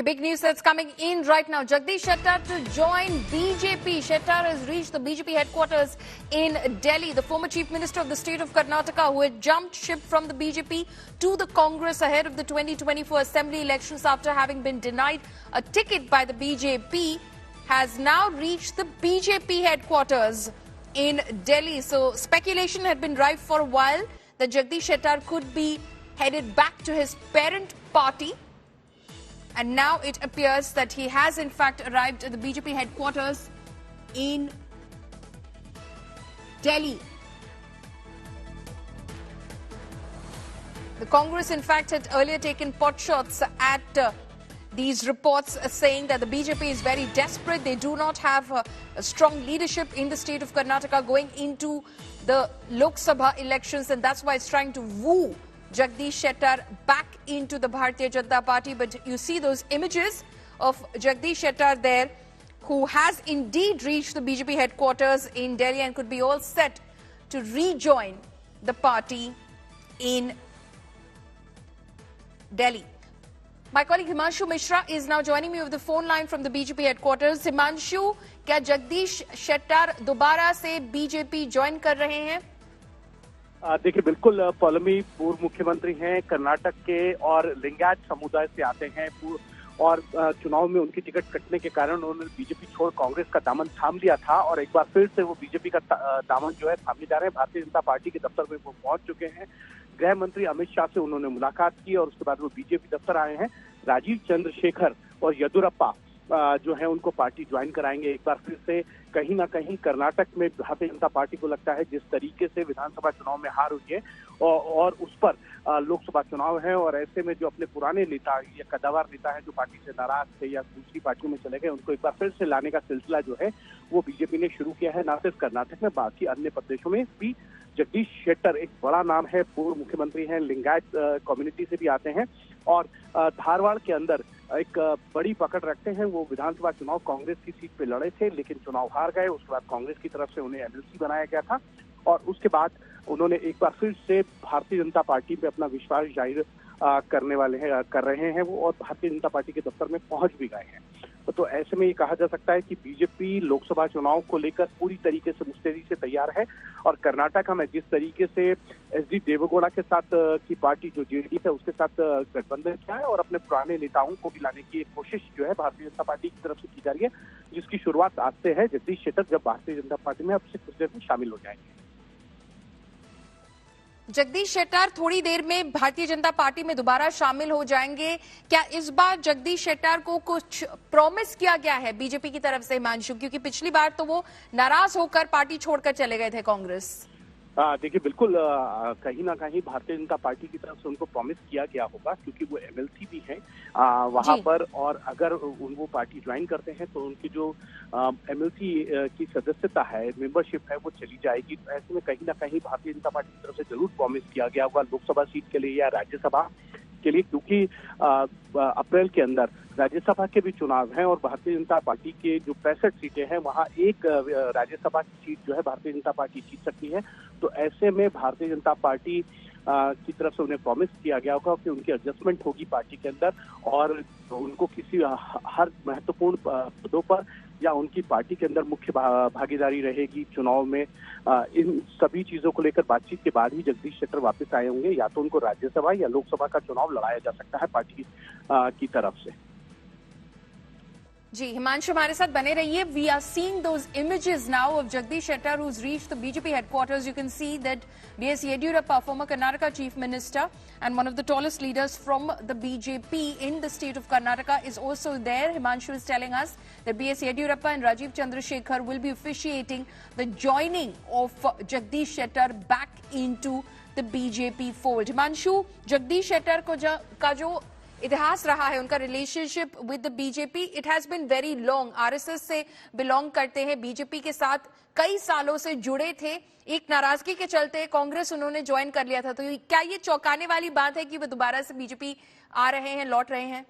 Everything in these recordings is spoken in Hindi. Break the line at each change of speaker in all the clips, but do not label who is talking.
big news that's coming in right now. Jagdish Shettar to join BJP. Shettar has reached the BJP headquarters in Delhi. The former Chief Minister of the state of Karnataka, who had jumped ship from the BJP to the Congress ahead of the 2024 assembly elections after having been denied a ticket by the BJP, has now reached the BJP headquarters in Delhi. So speculation had been rife for a while that Jagdish Shettar could be headed back to his parent party. And now it appears that he has in fact arrived at the BJP headquarters in Delhi. The Congress in fact had earlier taken pot shots at these reports saying that the BJP is very desperate. They do not have a strong leadership in the state of Karnataka going into the Lok Sabha elections, and that's why it's trying to woo Jagdish Shettar back into the Bharatiya Janata Party. But you see those images of Jagdish Shettar there, who has indeed reached the BJP headquarters in Delhi and could be all set to rejoin the party in Delhi. My colleague Himanshu Mishra is now joining me over the phone line from the BJP headquarters. Himanshu, क्या जगदीश शेट्टार दोबारा से बीजेपी ज्वाइन कर रहे हैं?
देखिए, बिल्कुल पौलमी पूर्व मुख्यमंत्री हैं, कर्नाटक के और लिंगायत समुदाय से आते हैं और चुनाव में उनकी टिकट कटने के कारण उन्होंने बीजेपी छोड़ कांग्रेस का दामन थाम लिया था और एक बार फिर से वो बीजेपी का दामन जो है थामने जा रहे हैं। भारतीय जनता पार्टी के दफ्तर में वो पहुंच चुके हैं। गृह मंत्री अमित शाह से उन्होंने मुलाकात की और उसके बाद वो बीजेपी दफ्तर आए हैं। राजीव चंद्रशेखर और येदुरप्पा जो है उनको पार्टी ज्वाइन कराएंगे। एक बार फिर से कहीं ना कहीं कर्नाटक में भारतीय जनता पार्टी को लगता है जिस तरीके से विधानसभा चुनाव में हार हुई है और उस पर लोकसभा चुनाव है, और ऐसे में जो अपने पुराने नेता या कदावर नेता है जो पार्टी से नाराज थे या दूसरी पार्टियों में चले गए, उनको एक बार फिर से लाने का सिलसिला जो है वो बीजेपी ने शुरू किया है। न सिर्फ कर्नाटक में, बाकी अन्य प्रदेशों में भी जगदीश शेट्टर एक बड़ा नाम है, पूर्व मुख्यमंत्री हैं, लिंगायत कम्युनिटी से भी आते हैं और धारवाड़ के अंदर एक बड़ी पकड़ रखते हैं। वो विधानसभा चुनाव कांग्रेस की सीट पे लड़े थे लेकिन चुनाव हार गए। उसके बाद कांग्रेस की तरफ से उन्हें एमएलसी बनाया गया था और उसके बाद उन्होंने एक बार फिर से भारतीय जनता पार्टी पे अपना विश्वास जाहिर कर रहे हैं वो, और भारतीय जनता पार्टी के दफ्तर में पहुंच भी गए हैं। तो ऐसे में ये कहा जा सकता है कि बीजेपी लोकसभा चुनाव को लेकर पूरी तरीके से मुस्तैदी से तैयार है और कर्नाटक में जिस तरीके से एसडी देवेगौड़ा के साथ की पार्टी जो जेडीएस है उसके साथ गठबंधन किया है और अपने पुराने नेताओं को भी लाने की एक कोशिश जो है भारतीय जनता पार्टी की तरफ से की जा रही है, जिसकी शुरुआत आज से है। जगदीश शेट्टर जब भारतीय जनता पार्टी में अब से कुछ देर में शामिल हो जाएंगे।
जगदीश शेट्टार थोड़ी देर में भारतीय जनता पार्टी में दोबारा शामिल हो जाएंगे। क्या इस बार जगदीश शेट्टार को कुछ प्रॉमिस किया गया है बीजेपी की तरफ से, हिमांशु? क्योंकि पिछली बार तो वो नाराज होकर पार्टी छोड़कर चले गए थे कांग्रेस।
देखिए, बिल्कुल कहीं ना कहीं भारतीय जनता पार्टी की तरफ से उनको प्रॉमिस किया गया होगा क्योंकि वो एमएलसी भी हैं वहां पर, और अगर वो पार्टी ज्वाइन करते हैं तो उनकी जो एमएलसी की सदस्यता है, मेंबरशिप है, वो चली जाएगी। तो ऐसे में कहीं ना कहीं भारतीय जनता पार्टी की तरफ से जरूर प्रॉमिस किया गया होगा लोकसभा सीट के लिए या राज्यसभा के लिए, क्योंकि अप्रैल के अंदर राज्यसभा के भी चुनाव हैं और भारतीय जनता पार्टी के जो 65 सीटें हैं वहां एक राज्यसभा की सीट जो है भारतीय जनता पार्टी जीत सकती है। तो ऐसे में भारतीय जनता पार्टी की तरफ से उन्हें प्रॉमिस किया गया होगा कि उनकी एडजस्टमेंट होगी पार्टी के अंदर और उनको किसी हर महत्वपूर्ण पदों पर या उनकी पार्टी के अंदर मुख्य भागीदारी रहेगी चुनाव में। इन सभी चीजों को लेकर बातचीत के बाद ही जगदीश शेट्टर वापस आए होंगे, या तो उनको राज्यसभा या लोकसभा का चुनाव लड़ाया जा सकता है पार्टी की तरफ से।
जी, हिमांशु हमारे साथ बने रहिए। We are seeing those images now of Jagadish Shettar who's reached the BJP headquarters. You can see that B.S. Yediyurappa, former Karnataka Chief Minister and one of the tallest leaders from the BJP in the state of Karnataka, is also there. Himanshu is telling us that B.S. Yediyurappa and Rajiv Chandrasekhar will be officiating the joining of Jagdish Shettar back into the BJP fold. Himanshu, Jagdish Shettar का जो इतिहास रहा है, उनका relationship with the BJP, it has been very long. RSS से बिलोंग करते हैं, बीजेपी के साथ कई सालों से जुड़े थे। एक नाराजगी के चलते कांग्रेस उन्होंने ज्वाइन कर लिया था। तो क्या ये चौंकाने वाली बात है कि वो दोबारा से बीजेपी आ रहे हैं, लौट रहे हैं?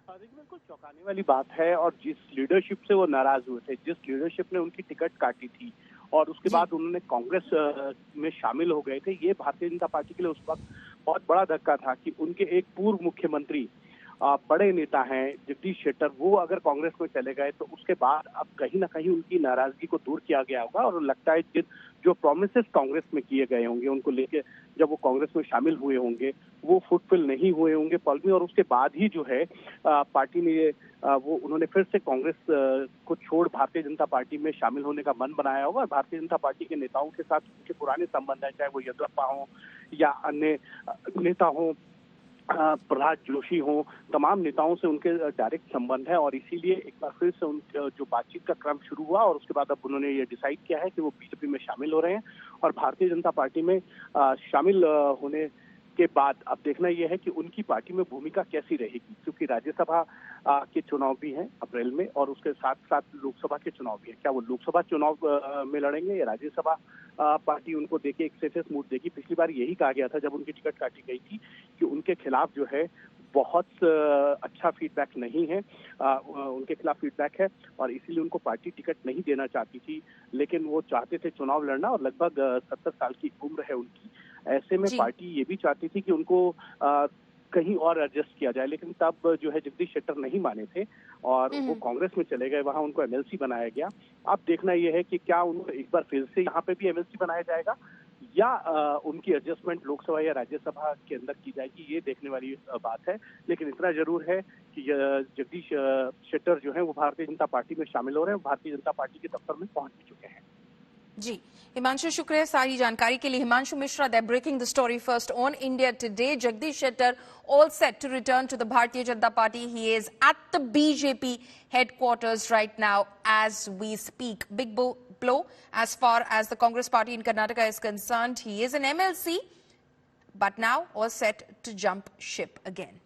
देखिए, बिल्कुल चौंकाने वाली बात है और जिस लीडरशिप से वो नाराज हुए थे, जिस लीडरशिप ने उनकी टिकट काटी थी और उसके बाद उन्होंने कांग्रेस में शामिल हो गए थे, ये भारतीय जनता पार्टी के लिए उस वक्त बहुत बड़ा धक्का था कि उनके एक पूर्व मुख्यमंत्री बड़े नेता हैं जगदीश शेट्टर, वो अगर कांग्रेस में चले गए तो उसके बाद अब कहीं ना कहीं उनकी नाराजगी को दूर किया गया होगा और लगता है कि जो प्रोमिसेस कांग्रेस में किए गए होंगे उनको लेके जब वो कांग्रेस में शामिल हुए होंगे वो फुलफिल नहीं हुए होंगे पॉलमी, और उसके बाद ही जो है पार्टी ने वो उन्होंने फिर से कांग्रेस को छोड़ भारतीय जनता पार्टी में शामिल होने का मन बनाया होगा। भारतीय जनता पार्टी के नेताओं के साथ उनके पुराने संबंध है, चाहे वो येदियुरप्पा हो या अन्य नेता हो, प्रहलाद जोशी हो, तमाम नेताओं से उनके डायरेक्ट संबंध है और इसीलिए एक बार फिर से उनके जो बातचीत का क्रम शुरू हुआ और उसके बाद अब उन्होंने ये डिसाइड किया है कि वो बीजेपी में शामिल हो रहे हैं और भारतीय जनता पार्टी में शामिल होने के बाद अब देखना यह है कि उनकी पार्टी में भूमिका कैसी रहेगी, क्योंकि राज्यसभा के चुनाव भी हैं अप्रैल में और उसके साथ साथ लोकसभा के चुनाव भी हैं। क्या वो लोकसभा चुनाव में लड़ेंगे या राज्यसभा पार्टी उनको देके एक सेफेस्ट मूड देगी? पिछली बार यही कहा गया था जब उनकी टिकट काटी गई थी कि उनके खिलाफ जो है बहुत अच्छा फीडबैक नहीं है, उनके खिलाफ फीडबैक है और इसीलिए उनको पार्टी टिकट नहीं देना चाहती थी, लेकिन वो चाहते थे चुनाव लड़ना और लगभग 70 साल की उम्र है उनकी। ऐसे में पार्टी ये भी चाहती थी कि उनको कहीं और एडजस्ट किया जाए, लेकिन तब जो है जगदीश शेट्टर नहीं माने थे और वो कांग्रेस में चले गए, वहां उनको एमएलसी बनाया गया। अब देखना यह है कि क्या उनको एक बार फिर से यहाँ पे भी एमएलसी बनाया जाएगा या उनकी एडजस्टमेंट लोकसभा या राज्यसभा के अंदर की जाएगी, ये देखने वाली बात है। लेकिन इतना जरूर है कि जगदीश शेट्टर जो है वो भारतीय जनता पार्टी में शामिल हो रहे हैं, भारतीय जनता पार्टी के दफ्तर में पहुंच भी चुके हैं।
जी, हिमांशु, शुक्रिया सारी जानकारी के लिए। Himanshu Mishra, they're breaking the story first on India Today. Jagdish Shettar all set to return to the Bharatiya Janata Party. He is at the BJP headquarters right now as we speak. Big blow as far as the Congress party in Karnataka is concerned. He is an MLC, but now all set to jump ship again.